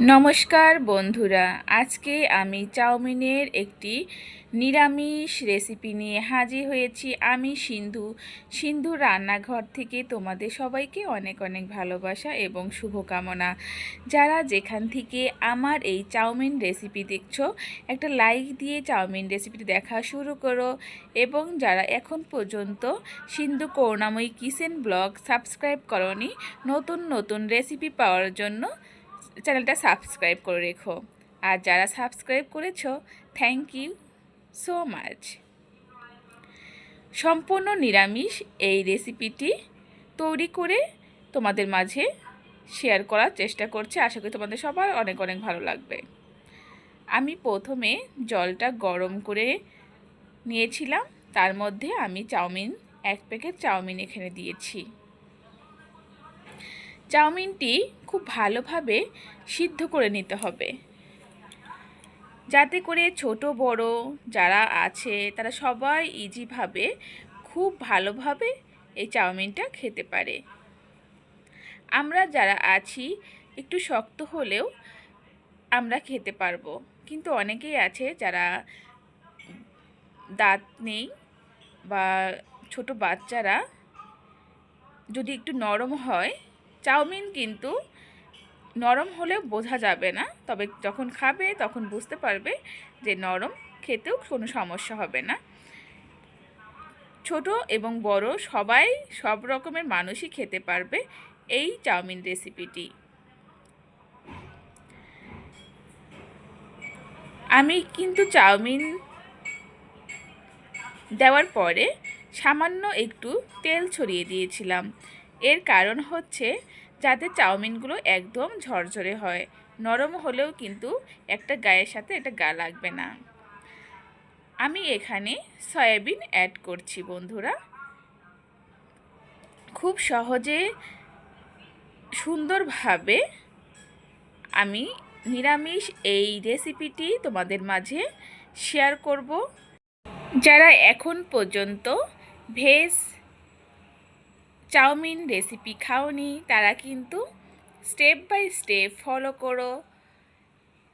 নমস্কার বন্ধুরা, আজকে আমি চাউমিনের একটি নিরামিষ রেসিপি নিয়ে হাজির হয়েছি। আমি সিন্ধু রান্নাঘর থেকে তোমাদের সবাইকে অনেক অনেক ভালোবাসা এবং শুভকামনা। যারা যেখান থেকে আমার এই চাউমিন রেসিপি দেখছো, একটা লাইক দিয়ে চাউমিন রেসিপিটি দেখা শুরু করো। এবং যারা এখন পর্যন্ত সিন্ধু করুণাময়ী কিচেন ব্লগ সাবস্ক্রাইব করোনি, নতুন নতুন রেসিপি পাওয়ার জন্য চ্যানেলটা সাবস্ক্রাইব করে রেখো। আর যারা সাবস্ক্রাইব করেছো, থ্যাংক ইউ সো মাচ। সম্পূর্ণ নিরামিষ এই রেসিপিটি তৈরি করে তোমাদের মাঝে শেয়ার করার চেষ্টা করছি। আশা করি তোমাদের সবার অনেক অনেক ভালো লাগবে। আমি প্রথমে জলটা গরম করে নিয়েছিলাম, তার মধ্যে আমি এক প্যাকেট চাউমিন এখানে দিয়েছি। চাউমিনটি খুব ভালোভাবে সিদ্ধ করে নিতে হবে, যাতে করে ছোট বড় যারা আছে তারা সবাই ইজিভাবে খুব ভালোভাবে এই চাউমিনটা খেতে পারে। আমরা যারা আছি একটু শক্ত হলেও আমরা খেতে পারবো, কিন্তু অনেকেই আছে যারা দাঁত নেই বা ছোট বাচ্চারা যদি একটু নরম হয়, চাউমিন কিন্তু নরম হলেও বোঝা যাবে না, তবে যখন খাবে তখন বুঝতে পারবে যে নরম, খেতেও কোনো সমস্যা হবে না। ছোট এবং বড় সবাই, সব রকমের মানুষই খেতে পারবে এই চাউমিন রেসিপিটি। আমি কিন্তু চাউমিন দেওয়ার পরে সামান্য একটু তেল ছড়িয়ে দিয়েছিলাম। এর কারণ হচ্ছে যাতে চাউমিনগুলো একদম ঝরঝরে হয়, নরম হলেও কিন্তু একটা গায়ের সাথে একটা গা লাগবে না। আমি এখানে সয়াবিন অ্যাড করছি বন্ধুরা। খুব সহজে সুন্দরভাবে আমি নিরামিষ এই রেসিপিটি তোমাদের মাঝে শেয়ার করব। যারা এখন পর্যন্ত ভেজ চাউমিন রেসিপি খাওনি, তারা কিন্তু স্টেপ বাই স্টেপ ফলো করো।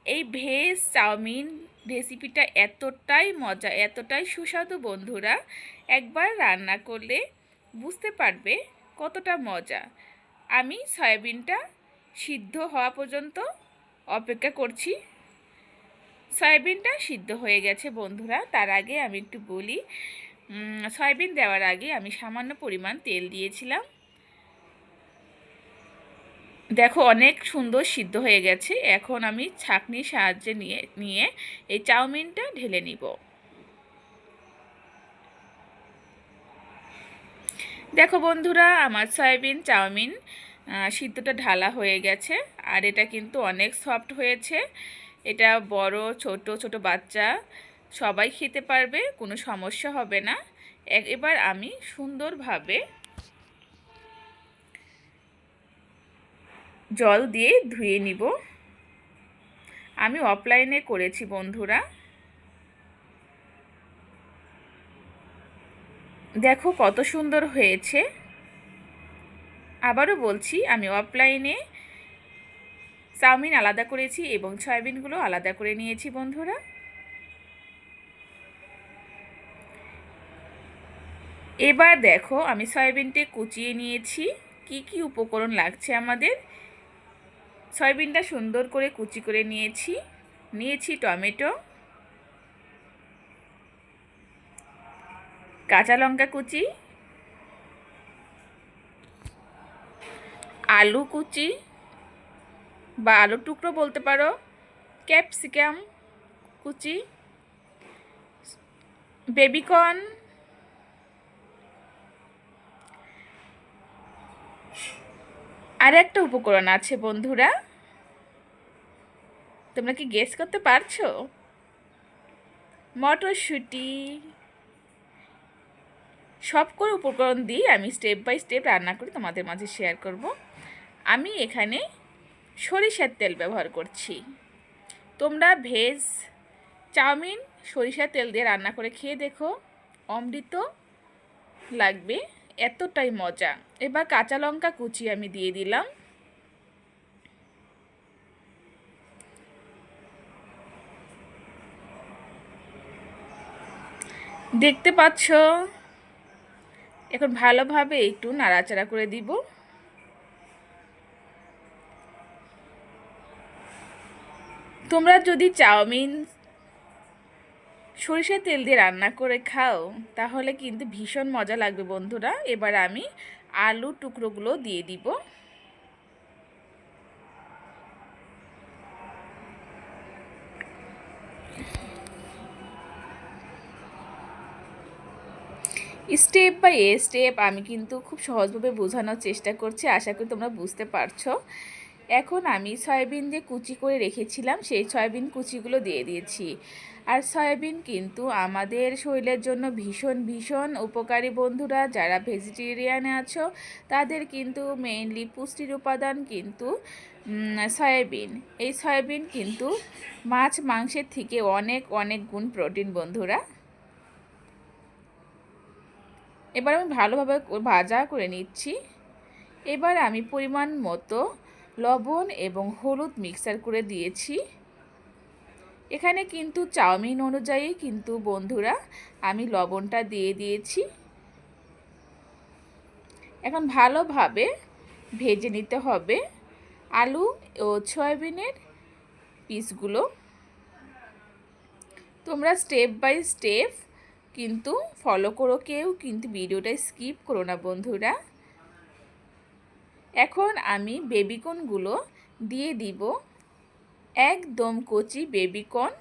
এই ভেজ চাউমিন রেসিপিটা এতটাই মজা, এতটাই সুস্বাদু বন্ধুরা, একবার রান্না করলে বুঝতে পারবে কতটা মজা। আমি সয়াবিনটা সিদ্ধ হওয়া পর্যন্ত অপেক্ষা করছি। সয়াবিনটা সিদ্ধ হয়ে গেছে বন্ধুরা। তার আগে আমি একটু বলি, সয়াবিন দেওয়ার আগে আমি সামান্য পরিমাণ তেল দিয়েছিলাম। দেখো অনেক সুন্দর সিদ্ধ হয়ে গেছে। এখন আমি ছাঁকনির সাহায্যে নিয়ে এই চাউমিনটা ঢেলে নিব। দেখো বন্ধুরা, আমার সয়াবিন চাউমিন সিদ্ধটা ঢালা হয়ে গেছে, আর এটা কিন্তু অনেক সফট হয়েছে। এটা বড় ছোট ছোট বাচ্চা সবাই খেতে পারবে, কোনো সমস্যা হবে না। এবার আমি সুন্দরভাবে জল দিয়ে ধুয়ে নিব। আমি অফলাইনে করেছি বন্ধুরা। দেখো কত সুন্দর হয়েছে। আবারও বলছি, আমি অফলাইনে চাউমিন আলাদা করেছি এবং সয়াবিনগুলো আলাদা করে নিয়েছি বন্ধুরা। এবার দেখো আমি সয়াবিনটি কুচিয়ে নিয়েছি। কি কি উপকরণ লাগছে আমাদের? সয়াবিনটা সুন্দর করে কুচি করে নিয়েছি টমেটো, কাঁচা লঙ্কা কুচি, আলু কুচি বা আলুর টুকরো বলতে পারো, ক্যাপসিকাম কুচি, বেবিকর্ন, আর একটা উপকরণ আছে বন্ধুরা, তোমরা কি গেস করতে পারছো? মটরশুঁটি। সবগুলো উপকরণ দিয়ে আমি স্টেপ বাই স্টেপ রান্না করে তোমাদের মাঝে শেয়ার করব। আমি এখানে সরিষার তেল ব্যবহার করছি। তোমরা ভেজ চাউমিন সরিষার তেল দিয়ে রান্না করে খেয়ে দেখো, অমৃত লাগবে, এতটাই মজা। এবার কাঁচা লঙ্কা কুচি আমি দিয়ে দিলাম। দেখতে পাচ্ছ, এখন ভালোভাবে একটু নাড়াচাড়া করে দিব। তোমরা যদি চাউমিন সরিষার তেল দিয়ে রান্না করে খাও তাহলে কিন্তু ভীষণ মজা লাগবে বন্ধুরা। এবার আমি আলু টুকরোগুলো দিয়ে দিব। স্টেপ বাই স্টেপ আমি কিন্তু খুব সহজভাবে বোঝানোর চেষ্টা করছি, আশা করি তোমরা বুঝতে পারছো। এখন আমি সয়াবিন যে কুচি করে রেখেছিলাম সেই সয়াবিন কুচিগুলো দিয়ে দিয়েছি। আর সয়াবিন কিন্তু আমাদের শরীরের জন্য ভীষণ ভীষণ উপকারী বন্ধুরা। যারা ভেজিটেরিয়ানে আছো তাদের কিন্তু মেইনলি পুষ্টির উপাদান কিন্তু সয়াবিন। এই সয়াবিন কিন্তু মাছ মাংসের থেকে অনেক অনেক গুণ প্রোটিন বন্ধুরা। এবার আমি ভালোভাবে ভাজা করে নিচ্ছি। এবার আমি পরিমাণ মতো লবণ এবং হলুদ মিক্সার করে দিয়েছি। এখানে কিন্তু চাউমিন অনুযায়ী কিন্তু বন্ধুরা আমি লবণটা দিয়ে দিয়েছি। এখন ভালোভাবে ভেজে নিতে হবে আলু ও সয়াবিনের পিসগুলো। তোমরা স্টেপ বাই স্টেপ কিন্তু ফলো করো, কেউ কিন্তু ভিডিওটা স্কিপ করো না বন্ধুরা। এখন আমি বেবিকর্নগুলো দিয়ে দিব, একদম কচি বেবিকর্ন।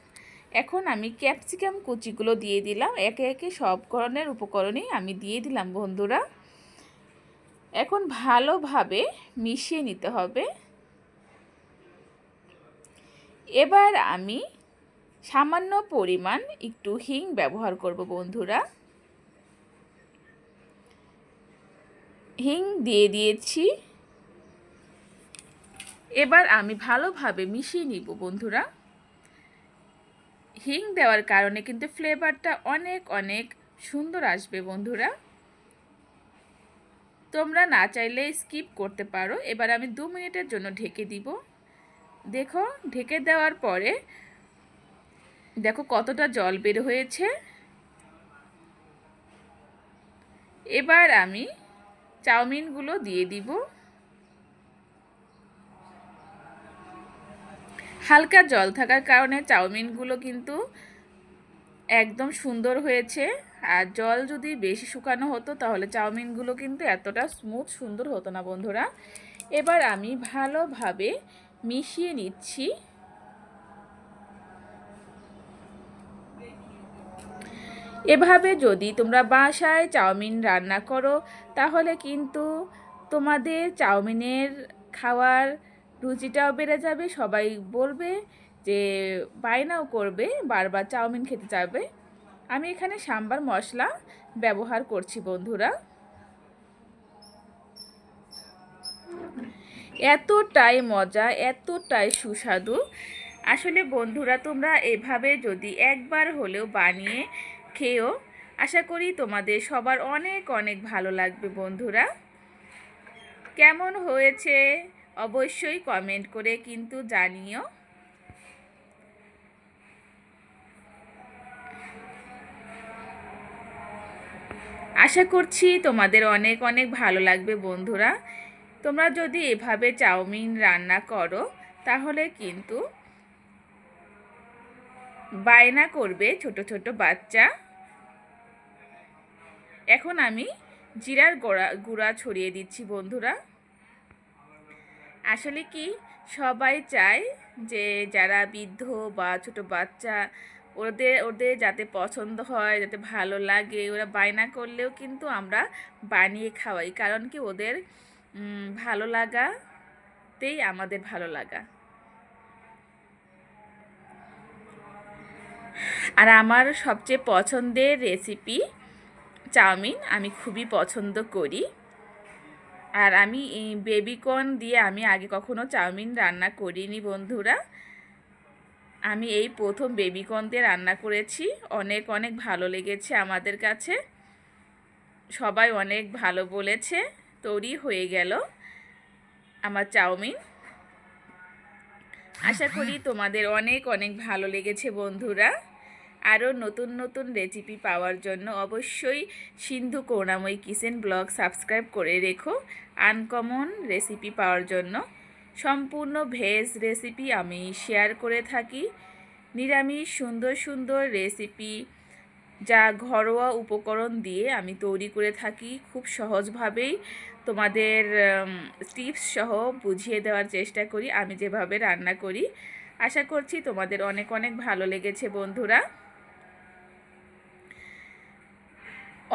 এখন আমি ক্যাপসিকাম কুচিগুলো দিয়ে দিলাম, একে একে সব ধরনের উপকরণই আমি দিয়ে দিলাম বন্ধুরা। এখন ভালোভাবে মিশিয়ে নিতে হবে। এবার আমি সামান্য পরিমাণ একটু হিং ব্যবহার করব বন্ধুরা। হিং দিয়ে দিয়েছি। এবার আমি ভালোভাবে মিশিয়ে নিব বন্ধুরা। হিং দেওয়ার কারণে কিন্তু ফ্লেভারটা অনেক অনেক সুন্দর আসবে বন্ধুরা। তোমরা না চাইলে স্কিপ করতে পারো। এবার আমি 2 মিনিটের জন্য ঢেকে দিব। দেখো, ঢেকে দেওয়ার পরে দেখো কতটা জল বের হয়েছে। এবার আমি চাউমিনগুলো দিয়ে দিব। হালকা জল থাকার কারণে চাউমিনগুলো কিন্তু একদম সুন্দর হয়েছে। আর জল যদি বেশি শুকানো হতো তাহলে চাউমিনগুলো কিন্তু এতটা স্মুথ সুন্দর হতো না বন্ধুরা। এবার আমি ভালোভাবে মিশিয়ে নিচ্ছি। এভাবে যদি তোমরা বাসায় চাউমিন রান্না করো তাহলে কিন্তু তোমাদের চাউমিনের খাওয়ার রুচিটাও বেড়ে যাবে। সবাই বলবে যে বায়নাও করবে, বারবার চাউমিন খেতে চাইবে। আমি এখানে সাম্বার মশলা ব্যবহার করছি বন্ধুরা। এতটাই মজা, এতটাই সুস্বাদু। আসলে বন্ধুরা তোমরা এভাবে যদি একবার হলেও বানিয়ে খেও, আশা করি তোমাদের সবার অনেক অনেক ভালো লাগবে বন্ধুরা। কেমন হয়েছে অবশ্যই কমেন্ট করে কিন্তু জানিও। আশা করছি তোমাদের অনেক অনেক ভালো লাগবে বন্ধুরা। তোমরা যদি এভাবে চাউমিন রান্না করো তাহলে কিন্তু বায়না করবে ছোট ছোট বাচ্চা। এখন আমি জিরার গুঁড়া ছড়িয়ে দিচ্ছি বন্ধুরা। আসলে কি সবাই চায় যে যারা বৃদ্ধ বা ছোট বাচ্চা ওদের ওদের যাতে পছন্দ হয়, যাতে ভালো লাগে, ওরা বায়না করলেও কিন্তু আমরা বানিয়ে খাওয়াই। কারণ কি ওদের ভালো লাগাতেই আমাদের ভালো লাগা। আর আমার সবচেয়ে পছন্দের রেসিপি চাউমিন, আমি খুবই পছন্দ করি। আর আমি বেবিকর্ন দিয়ে আমি আগে কখনো চাউমিন রান্না করিনি বন্ধুরা। আমি এই প্রথম বেবিকর্ন দিয়ে রান্না করেছি। অনেক অনেক ভালো লেগেছে আমাদের কাছে, সবাই অনেক ভালো বলেছে। তৈরি হয়ে গেল আমার চাউমিন। আশা করি তোমাদের অনেক অনেক ভালো লেগেছে বন্ধুরা। আরও নতুন নতুন রেসিপি পাওয়ার জন্য অবশ্যই সিন্ধু করুণাময়ী কিচেন ব্লগ সাবস্ক্রাইব করে রেখো। আনকমন রেসিপি পাওয়ার জন্য সম্পূর্ণ ভেজ রেসিপি আমি শেয়ার করে থাকি। নিরামিষ সুন্দর সুন্দর রেসিপি যা ঘরোয়া উপকরণ দিয়ে আমি তৈরি করে থাকি, খুব সহজভাবেই তোমাদের টিপস সহ বুঝিয়ে দেওয়ার চেষ্টা করি আমি যেভাবে রান্না করি। আশা করছি তোমাদের অনেক অনেক ভালো লেগেছে বন্ধুরা।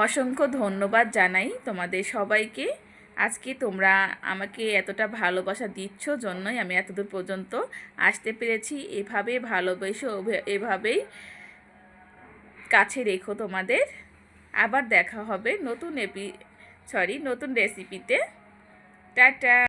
অসংখ্য ধন্যবাদ জানাই তোমাদের সবাইকে। আজকে তোমরা আমাকে এতটা ভালোবাসা দিচ্ছ জন্যই আমি এতদূর পর্যন্ত আসতে পেরেছি। এভাবে ভালোবেসো, এভাবেই কাছে রেখো তোমাদের। আবার দেখা হবে নতুন নতুন রেসিপিতে। টাটা।